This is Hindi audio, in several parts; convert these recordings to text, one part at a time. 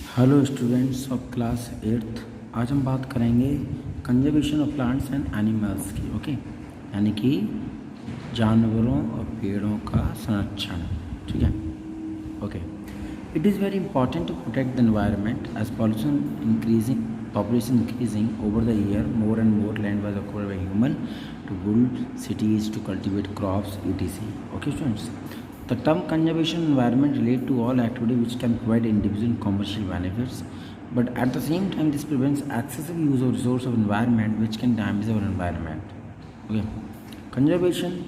Hello students of class 8th। आज हम बात करेंगे conservation of plants and animals की। ओके, यानी कि जानवरों और पेड़ों का संरक्षण। ठीक है, okay. It is very important to protect the environment as population increasing over the year. More and more land was acquired by human to build cities, to cultivate crops, etc. Okay students, the term conservation environment relate to all activity which can provide individual commercial benefits, but at the same time this prevents excessive use of resource of environment which can damage our environment. Okay, conservation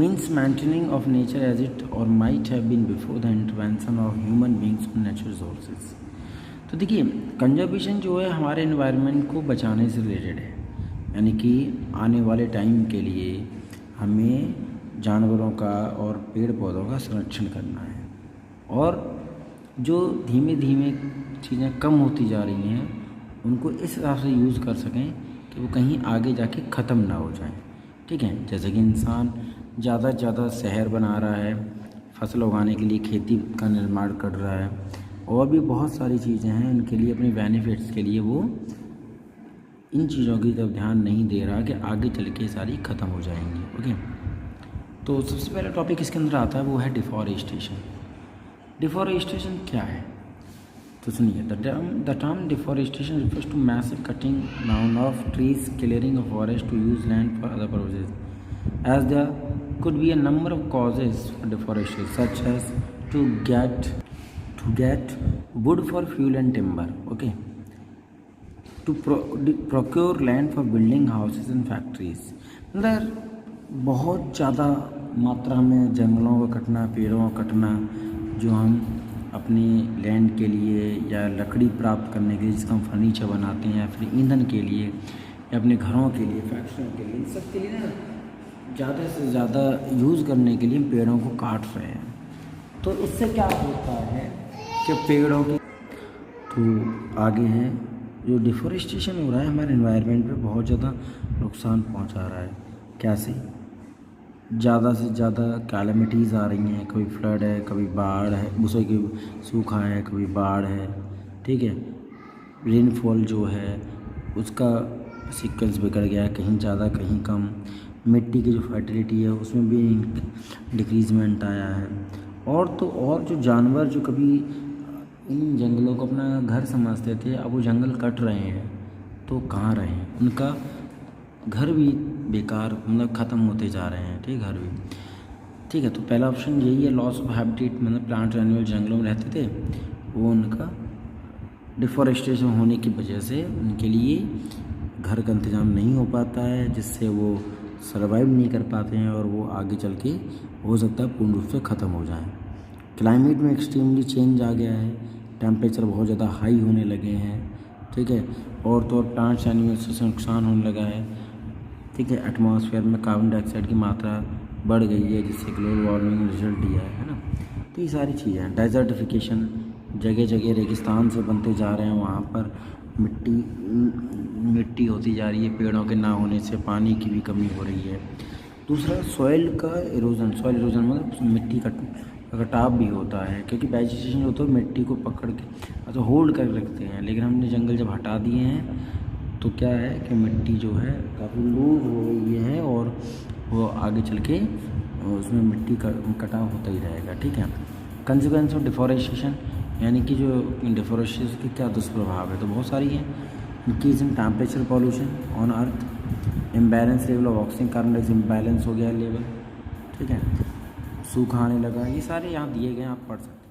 means maintaining of nature as it or might have been before the intervention of human beings on natural resources. तो देखिए, कंजर्वेशन जो है हमारे एनवायरनमेंट को बचाने से रिलेटेड है, यानी कि आने वाले टाइम के लिए हमें जानवरों का और पेड़ पौधों का संरक्षण करना है, और जो धीमे धीमे चीज़ें कम होती जा रही हैं उनको इस हिसाब से यूज़ कर सकें कि वो कहीं आगे जाके ख़त्म ना हो जाएं। ठीक है, जैसे कि इंसान ज़्यादा से ज़्यादा शहर बना रहा है, फसल उगाने के लिए खेती का निर्माण कर रहा है, और भी बहुत सारी चीज़ें हैं इनके लिए, अपने बेनिफिट्स के लिए वो इन चीज़ों की तरफ ध्यान नहीं दे रहा कि आगे चल के सारी ख़त्म हो जाएंगी। ओके, तो सबसे पहला टॉपिक इसके अंदर आता है वो है डिफॉरेस्टेशन। डिफॉरेस्टेशन क्या है तो सुनिए, the term deforestation refers to massive cutting down of trees, clearing of forest to use land for other purposes, as the could be a number of causes for deforestation such as to get wood for fuel and timber, okay, to procure land for building houses and factories. मतलब बहुत ज़्यादा मात्रा में जंगलों का कटना, पेड़ों का कटना, जो हम अपनी लैंड के लिए या लकड़ी प्राप्त करने के लिए जिसका हम फर्नीचर बनाते हैं, या फिर ईंधन के लिए, या अपने घरों के लिए, फैक्ट्रियों के लिए, इन सब के लिए ना ज़्यादा से ज़्यादा यूज़ करने के लिए पेड़ों को काट रहे हैं। तो इससे क्या होता है कि पेड़ों की तो आगे है जो डिफॉरेस्टेशन हो रहा है हमारे एनवायरनमेंट पे बहुत ज़्यादा नुकसान पहुंचा रहा है। कैसे? ज़्यादा से ज़्यादा कैलेमिटीज़ आ रही हैं, कभी फ्लड है, कभी बाढ़ है, कभी सूखा है, कभी बाढ़ है। ठीक है, रेनफॉल जो है उसका सीक्वेंस बिगड़ गया है, कहीं ज़्यादा कहीं कम। मिट्टी की जो फर्टिलिटी है उसमें भी डिक्रीजमेंट आया है। और तो और जो जानवर जो कभी इन जंगलों को अपना घर समझते थे, अब वो जंगल कट रहे हैं तो कहाँ रहे, उनका घर भी बेकार, मतलब ख़त्म होते जा रहे हैं। ठीक, घर भी। ठीक है, तो पहला ऑप्शन यही है, लॉस ऑफ हैबिटेट, मतलब प्लांट एनिमल जंगलों में रहते थे, वो उनका डिफॉरेस्टेशन होने की वजह से उनके लिए घर का इंतज़ाम नहीं हो पाता है, जिससे वो सर्वाइव नहीं कर पाते हैं और वो आगे चल के हो सकता है पूर्ण रूप से ख़त्म हो जाएं। क्लाइमेट में एक्सट्रीमली चेंज आ गया है, टेम्परेचर बहुत ज़्यादा हाई होने लगे हैं। ठीक है, और तो और प्लांट्स एनिमल्स से नुकसान होने लगा है। ठीक है, एटमॉस्फेयर में कार्बन डाइऑक्साइड की मात्रा बढ़ गई है, जिससे ग्लोबल वार्मिंग रिजल्ट दिया है ना। तो ये सारी चीज़ें हैं। डेजर्टिफिकेशन, जगह जगह रेगिस्तान से बनते जा रहे हैं, वहाँ पर मिट्टी होती जा रही है, पेड़ों के ना होने से पानी की भी कमी हो रही है। दूसरा सॉइल का इरोजन, सॉइल इरोजन मतलब मिट्टी का कटाव भी होता है, क्योंकि वेजिटेशन होता है मिट्टी को पकड़ के अच्छा होल्ड कर रखते हैं, लेकिन हमने जंगल जब हटा दिए हैं तो क्या है कि मिट्टी जो है काफ़ी लूज हो गई है, और वो आगे चल के उसमें मिट्टी का कटाव होता ही रहेगा। ठीक है, कंसिक्वेंस ऑफ डिफॉरेस्टेशन, यानी कि जो डिफॉरेस्टेशन के क्या दुष्प्रभाव है, तो बहुत सारी हैं। Increase in temperature, pollution on earth, imbalance level of oxygen, carbon dioxide imbalance हो गया लेवल। ठीक है, सूखा आने लगा, ये सारे यहाँ दिए गए हैं, आप पढ़ सकते हैं।